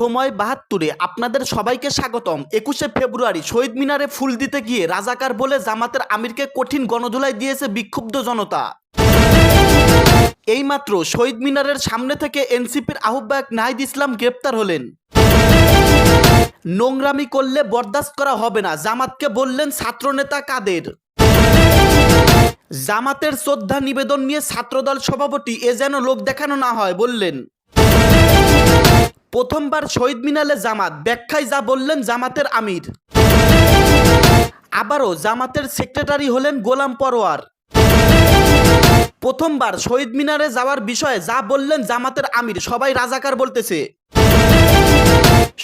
সময় ৭২-এ আপনাদের সবাইকে স্বাগতম। ২১শে ফেব্রুয়ারি শহীদ মিনারে ফুল দিতে গিয়ে রাজাকার বলে জামাতের আমিরকে কঠিন গণধোলাই দিয়েছে বিক্ষুব্ধ জনতা। এইমাত্র শহীদ মিনারের সামনে থেকে এনসিপির আহ্বায়ক নাহিদ ইসলাম গ্রেপ্তার হলেন। নোংরামি করলে বরদাস্ত করা হবে না, জামাতকে বললেন ছাত্রনেতা কাদের। জামাতের শ্রদ্ধা নিবেদন নিয়ে ছাত্রদল সভাপতি এ যেন লোক দেখানো না হয় বললেন। প্রথমবার শহীদ মিনারে জামাত, ব্যাখ্যায় যা বললেন জামাতের আমির। আবারও জামাতের সেক্রেটারি হলেন গোলাম পরোয়ার। প্রথমবার শহীদ মিনারে যাওয়ার বিষয়ে যা বললেন জামাতের আমির, সবাই রাজাকার বলতেছে।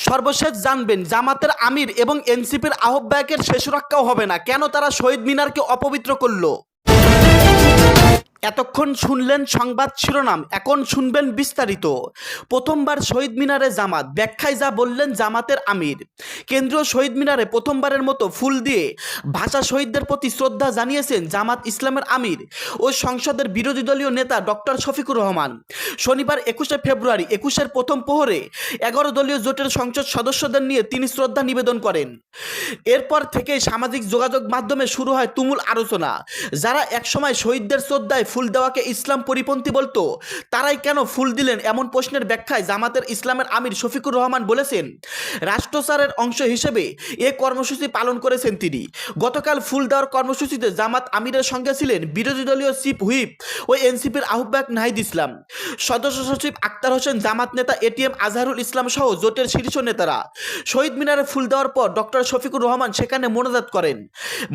সর্বশেষ জানবেন জামাতের আমির এবং এনসিপির আহ্বায়কের শেষ রক্ষাও হবে না, কেন তারা শহীদ মিনারকে অপবিত্র করলো। এতক্ষণ শুনলেন সংবাদ শিরোনাম, এখন শুনবেন বিস্তারিত। প্রথমবার শহীদ মিনারে জামাত, ব্যাখ্যায় যা বললেন জামাতের আমির। কেন্দ্রীয় শহীদ মিনারে প্রথমবারের মতো ফুল দিয়ে ভাষা শহীদদের প্রতি শ্রদ্ধা জানিয়েছেন জামাত ইসলামের আমির ও সংসদের বিরোধী দলীয় নেতা ডক্টর শফিকুর রহমান। শনিবার ২১শে ফেব্রুয়ারি ২১-এর প্রথম প্রহরে ১১ দলীয় জোটের সংসদ সদস্যদের নিয়ে তিনি শ্রদ্ধা নিবেদন করেন। এরপর থেকেই সামাজিক যোগাযোগ মাধ্যমে শুরু হয় তুমুল আলোচনা। যারা একসময় শহীদদের শ্রদ্ধায় ফুল দেওয়াকে ইসলাম পরিপন্থী বলতো, তারাই কেন ফুল দিলেন, এমন প্রশ্নের ব্যাখ্যায় জামাতের ইসলামের আমির শফিকুর রহমান বলেছেন, রাষ্ট্রচারের অংশ হিসেবে এ কর্মসূচি পালন করেছেন তিনি। গতকাল ফুল দেওয়ার কর্মসূচিতে জামাত আমিরের সঙ্গে ছিলেন বিরোধী দলীয় চিফ হুইপ ও এনসিপির আহ্বায়ক নাহিদ ইসলাম, সদস্য সচিব আক্তার হোসেন, জামাত নেতা এটিএম আজহারুল ইসলাম সহ জোটের শীর্ষ নেতারা। শহীদ মিনারে ফুল দেওয়ার পর ডক্টর শফিকুর রহমান সেখানে মোনাজাত করেন।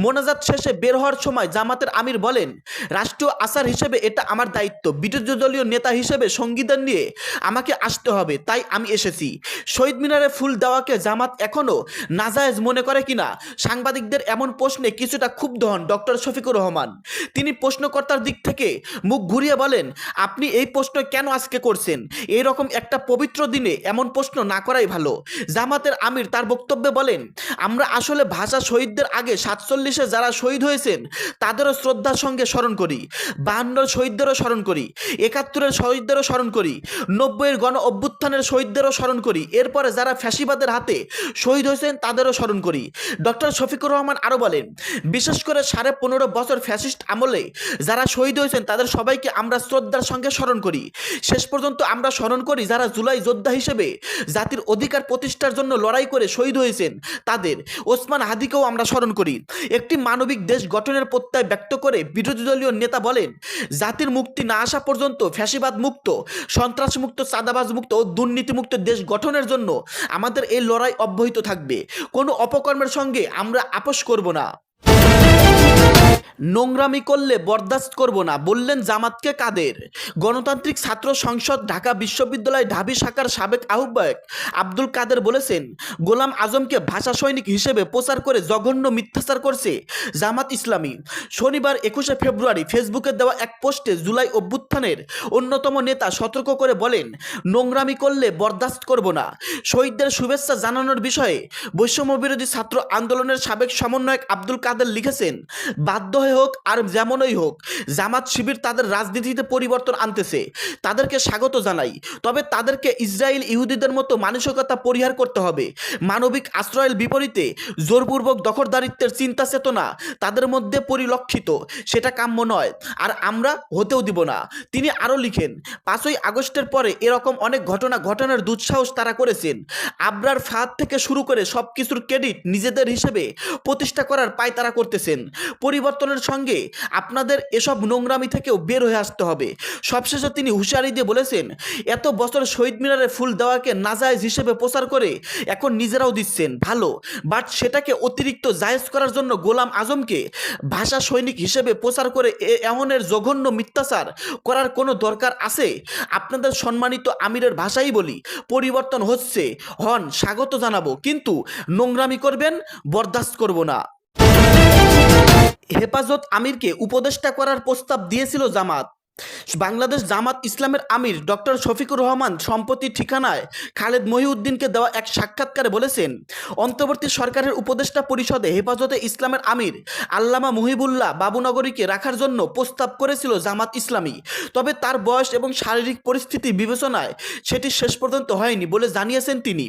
মোনাজাত শেষে বের হওয়ার সময় জামাতের আমির বলেন, রাষ্ট্রীয় আচার হিসেবে এটা আমার দায়িত্ব, বিরোধী দলীয় নেতা হিসেবে সংবিধান নিয়ে আমাকে আসতে হবে, তাই আমি এসেছি। শহীদ মিনারে ফুল দেওয়াকে জামাত এখনো নাজায়েজ মনে করে কিনা সাংবাদিকদের এমন প্রশ্নে কিছুটা ক্ষুব্ধ হন ডক্টর শফিকুর রহমান। তিনি প্রশ্নকর্তার দিক থেকে মুখ ঘুরিয়ে বলেন, আপনি এই প্রশ্ন কেন আজকে করছেন? এই রকম একটা পবিত্র দিনে এমন প্রশ্ন না করাই ভালো। জামাতের আমির তার বক্তব্যে বলেন, আমরা আসলে ভাষা শহীদদের আগে ৪৭-এ যারা শহীদ হয়েছেন তাদেরও শ্রদ্ধার সঙ্গে স্মরণ করি, ৫২-এর শহীদদেরও স্মরণ করি, ৭১-এর শহীদদেরও স্মরণ করি, ৯০-এর গণ অভ্যুত্থানের শহীদদেরও স্মরণ করি, এরপরে যারা ফ্যাসিবাদের হাতে শহীদ হয়েছেন তাদেরও স্মরণ করি। ডক্টর শফিকুর রহমান আরও বলেন, বিশেষ করে ১৫.৫ বছর ফ্যাসিস্ট আমলে যারা শহীদ হয়েছেন তাদের সবাইকে আমরা শ্রদ্ধার সঙ্গে স্মরণ করি। শেষ পর্যন্ত আমরা স্মরণ করি যারা জুলাই যোদ্ধা হিসেবে জাতির অধিকার প্রতিষ্ঠার জন্য লড়াই করে শহীদ হয়েছেন তাদের। ওসমান হাদিকেও আমরা স্মরণ করি। একটি মানবিক দেশ গঠনের প্রত্যয় ব্যক্ত করে বিরোধী দলীয় নেতা বলেন, জাতির মুক্তি না আসা পর্যন্ত ফ্যাসিবাদ মুক্ত, সন্ত্রাস মুক্ত, চাঁদাবাজ মুক্ত ও দুর্নীতিমুক্ত দেশ গঠনের জন্য আমাদের এই লড়াই অব্যাহত থাকবে। কোনো অপকর্মের সঙ্গে আমরা আপোষ করব না। নোংরামি করলে বরদাস্ত করব না বললেন জামাতকে কাদের। গণতান্ত্রিক ছাত্র সংসদ ঢাকা বিশ্ববিদ্যালয় ঢাবি শাখার সাবেক আহ্বায়ক আব্দুল কাদের বলেছেন, গোলাম আজমকে ভাষা সৈনিক হিসেবে প্রচার করে জঘন্য মিথ্যাচার করছে জামাত ইসলামী। শনিবার ২১শে ফেব্রুয়ারি ফেসবুকে দেওয়া এক পোস্টে জুলাই অভ্যুত্থানের অন্যতম নেতা সতর্ক করে বলেন, নোংরামি করলে বরদাস্ত করব না। শহীদদের শুভেচ্ছা জানানোর বিষয়ে বৈষম্য বিরোধী ছাত্র আন্দোলনের সাবেক সমন্বয়ক আব্দুল কাদের লিখেছেন, বাধ্য হোক আর যেমনই হোক জামাত শিবির তাদের রাজনীতিতে পরিবর্তন আনতেছে, তাদেরকে স্বাগত জানাই। তবে তাদেরকে ইসরায়েল ইহুদিদের মতো মানসিকতা পরিহার করতে হবে। মানবিক আশ্রয়ের বিপরীতে জোরপূর্বক দখলদারিত্বের চিন্তা চেতনা তাদের মধ্যে পরিলক্ষিত, সেটা কাম্য নয়, আর আমরা হতেও দিব না। তিনি আরও লিখেন, ৫ই আগস্টের পরে এরকম অনেক ঘটনা ঘটানোর দুঃসাহস তারা করেছেন। আবরার ফাঁদ থেকে শুরু করে সব কিছুর ক্রেডিট নিজেদের হিসেবে প্রতিষ্ঠা করার পায় তারা করতেছেন। পরিবর্তনের সঙ্গে আপনাদের এসব নোংরামি থেকেও বের হয়ে আসতে হবে। সবশেষে তিনি হুঁশিয়ারি দিয়ে বলেছেন, এত বছর শহীদ মিনারে ফুল দেওয়াকে নাজায়েজ হিসেবে প্রচার করে এখন নিজেরাও দিচ্ছেন ভালো, বাট সেটাকে অতিরিক্ত জায়েজ করার জন্য গোলাম আজমকে ভাষা সৈনিক হিসেবে প্রচার করে এমনের জঘন্য মিথ্যাচার করার কোনো দরকার আছে? আপনাদের সম্মানিত আমিরের ভাষাই বলি, পরিবর্তন হচ্ছে, হন, স্বাগত জানাবো, কিন্তু নোংরামি করবেন বরদাস্ত করব না। হেফাজত আমিরকে উপদেষ্টা করার প্রস্তাব দিয়েছিল জামাত। বাংলাদেশ জামাত ইসলামের আমির ডক্টর শফিকুর রহমান সম্প্রতি ঠিকানায় খালেদ মহিউদ্দিনকে দেওয়া এক সাক্ষাৎকারে বলেছেন, অন্তর্বর্তী সরকারের উপদেষ্টা পরিষদে হেফাজতে ইসলামের আমির আল্লামা মুহিবুল্লাহ বাবুনগরীকে রাখার জন্য প্রস্তাব করেছিল জামাত ইসলামী। তবে তার বয়স এবং শারীরিক পরিস্থিতি বিবেচনায় সেটি শেষ পর্যন্ত হয়নি বলে জানিয়েছেন তিনি।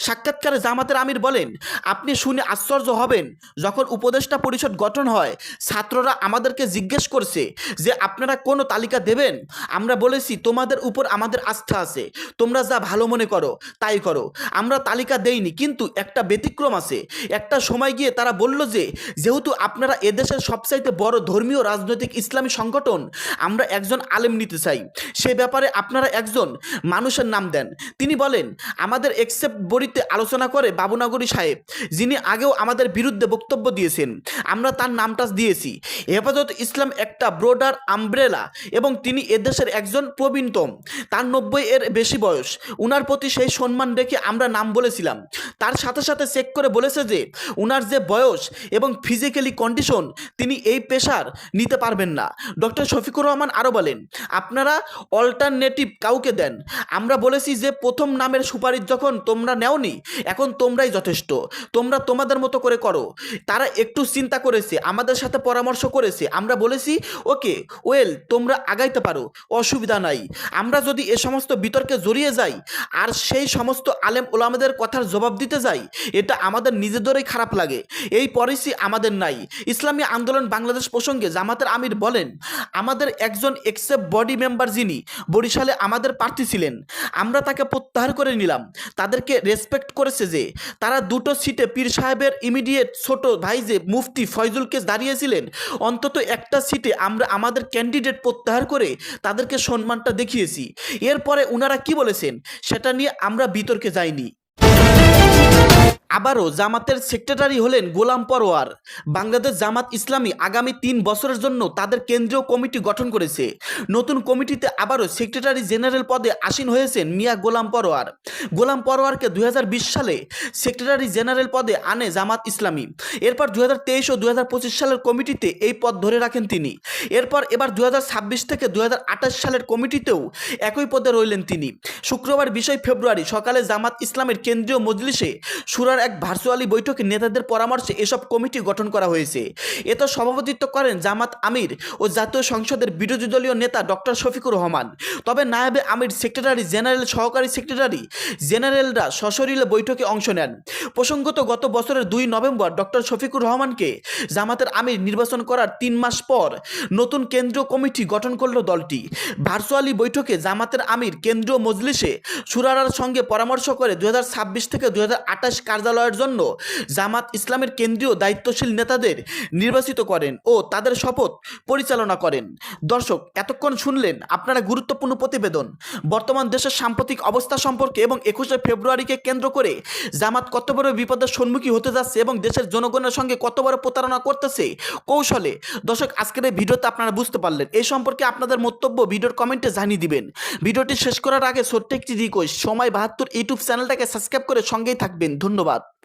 সাক্ষাৎকারে জামাতের আমির বলেন, আপনি শুনে আশ্চর্য হবেন, যখন উপদেষ্টা পরিষদ গঠন হয় ছাত্ররা আমাদেরকে জিজ্ঞেস করছে যে আপনারা কোনো তালিকা দেবেন। আমরা বলেছি তোমাদের উপর আমাদের আস্থা আছে, তোমরা যা ভালো মনে করো তাই করো। আমরা তালিকা দেইনি, কিন্তু একটা ব্যতিক্রম আছে। একটা সময় গিয়ে তারা বলল যে যেহেতু আপনারা এদেশের সবচাইতে বড় ধর্মীয় রাজনৈতিক ইসলামী সংগঠন, আমরা একজন আলেম নিতে চাই, সে ব্যাপারে আপনারা একজন মানুষের নাম দেন। তিনি বলেন, আমাদের এক্সেপ্ট বড়িতে আলোচনা করে বাবুনগরী সাহেব, যিনি আগেও আমাদের বিরুদ্ধে বক্তব্য দিয়েছেন, আমরা তার নামটা দিয়েছি। হেফাজত ইসলাম একটা ব্রোডার আমব্রেলা এবং তিনি এদেশের একজন প্রবীণতম, তার 90 এর বেশি বয়স। উনার প্রতি সেই সম্মান রেখে আমরা নাম বলেছিলাম। তার সাথে সাথে চেক করে বলেছে যে উনার যে বয়স এবং ফিজিক্যালি কন্ডিশন, তিনি এই পেশার নিতে পারবেন না। ডক্টর শফিকুর রহমান আরও বলেন, আপনারা অল্টারনেটিভ কাউকে দেন। আমরা বলেছি যে প্রথম নামের সুপারিশ যখন তোমরা নেওনি, এখন তোমরাই যথেষ্ট, তোমরা তোমাদের মতো করে করো। তারা একটু চিন্তা করেছে, আমাদের সাথে পরামর্শ করেছে। আমরা বলেছি ওকে ওয়েল, তোমরা আগাইতে পারো, অসুবিধা নাই। আমরা যদি এ সমস্ত বিতর্কে জড়িয়ে যাই আর সেই সমস্ত আলেম ওলামাদের কথার জবাব দিতে যাই, এটা আমাদের নিজেদেরই খারাপ লাগে। এই পলিসি আমাদের নাই। ইসলামী আন্দোলন বাংলাদেশ প্রসঙ্গে জামাতের আমির বলেন, আমাদের একজন এক্সেপ্ট বডি মেম্বার যিনি বরিশালে আমাদের প্রার্থী ছিলেন, আমরা তাকে প্রত্যাহার করে নিলাম। তাদেরকে রেসপেক্ট করেছে যে তারা দুটো সিটে পীর সাহেবের ইমিডিয়েট ছোট ভাই যে মুফতি ফয়জুলকে দাঁড়িয়েছিলেন, অন্তত একটা সিটে আমরা আমাদের ক্যান্ডিডেট প্রত্যাহার করে তাদেরকে সম্মানটা দেখিয়েছি। এরপরে ওনারা কি বলেছেন সেটা নিয়ে আমরা বিতর্কে যাইনি। আবারও জামাতের সেক্রেটারি হলেন গোলাম পরোয়ার। বাংলাদেশ জামাত ইসলামী আগামী 3 বছরের জন্য তাদের কেন্দ্রীয় কমিটি গঠন করেছে। নতুন কমিটিতে আবারও সেক্রেটারি জেনারেল পদে আসীন হয়েছেন মিয়া গোলাম পরোয়ার। গোলাম পরোয়ারকে 2020 সালে সেক্রেটারি জেনারেল পদে আনে জামাত ইসলামী। এরপর 2023 ও 2025 সালের কমিটিতে এই পদ ধরে রাখেন তিনি। এবার 2026 থেকে 2028 সালের কমিটিতেও একই পদে রইলেন তিনি। শুক্রবার 20 ফেব্রুয়ারি সকালে জামাত ইসলামের কেন্দ্রীয় মজলিসে শুরার এক ভার্চুয়ালি বৈঠকে নেতাদের পরামর্শে এসব কমিটি গঠন করা হয়েছে। এতে সভাপতিত্ব করেন জামাত আমির ও জাতীয় সংসদের বিরোধী দলীয় নেতা ডক্টর শফিকুর রহমান। তবে নায়েবে আমির, সেক্রেটারি জেনারেল, সহকারী সেক্রেটারি জেনারেলরা সশরীরে বৈঠকে অংশ নেন। প্রসঙ্গত, গত বছরের 2 নভেম্বর ডক্টর শফিকুর রহমানকে জামাতের আমির নির্বাচন করার 3 মাস পর নতুন কেন্দ্রীয় কমিটি গঠন করল দলটি। ভার্চুয়ালি বৈঠকে জামাতের আমির কেন্দ্রীয় মজলিসে শুরারার সঙ্গে পরামর্শ করে 2026 থেকে 2028 কার্যালয়ের জন্য জামাত ইসলামের কেন্দ্রীয় দায়িত্বশীল নেতাদের নির্বাচিত করেন ও তাদের শপথ পরিচালনা করেন। দর্শক, এতক্ষণ শুনলেন আপনারা গুরুত্বপূর্ণ প্রতিবেদন বর্তমান দেশের সাম্প্রতিক অবস্থা সম্পর্কে এবং 21 ফেব্রুয়ারিকে কেন্দ্র করে জামাত কত বড় বিপদের সম্মুখীন হতে যাচ্ছে এবং দেশের জনগণের সঙ্গে কত বড় প্রতারণা করতেছে কৌশলে। দর্শক, আজকের এই ভিডিওতে আপনারা বুঝতে পারলেন। এই সম্পর্কে আপনাদের মন্তব্য ভিডিওর কমেন্টে জানিয়ে দিবেন। ভিডিওটি শেষ করার আগে ছোট্ট একটি রিকোয়েস্ট, সময় 72 ইউটিউব চ্যানেলটাকে সাবস্ক্রাইব করে সঙ্গেই থাকবেন। ধন্যবাদ।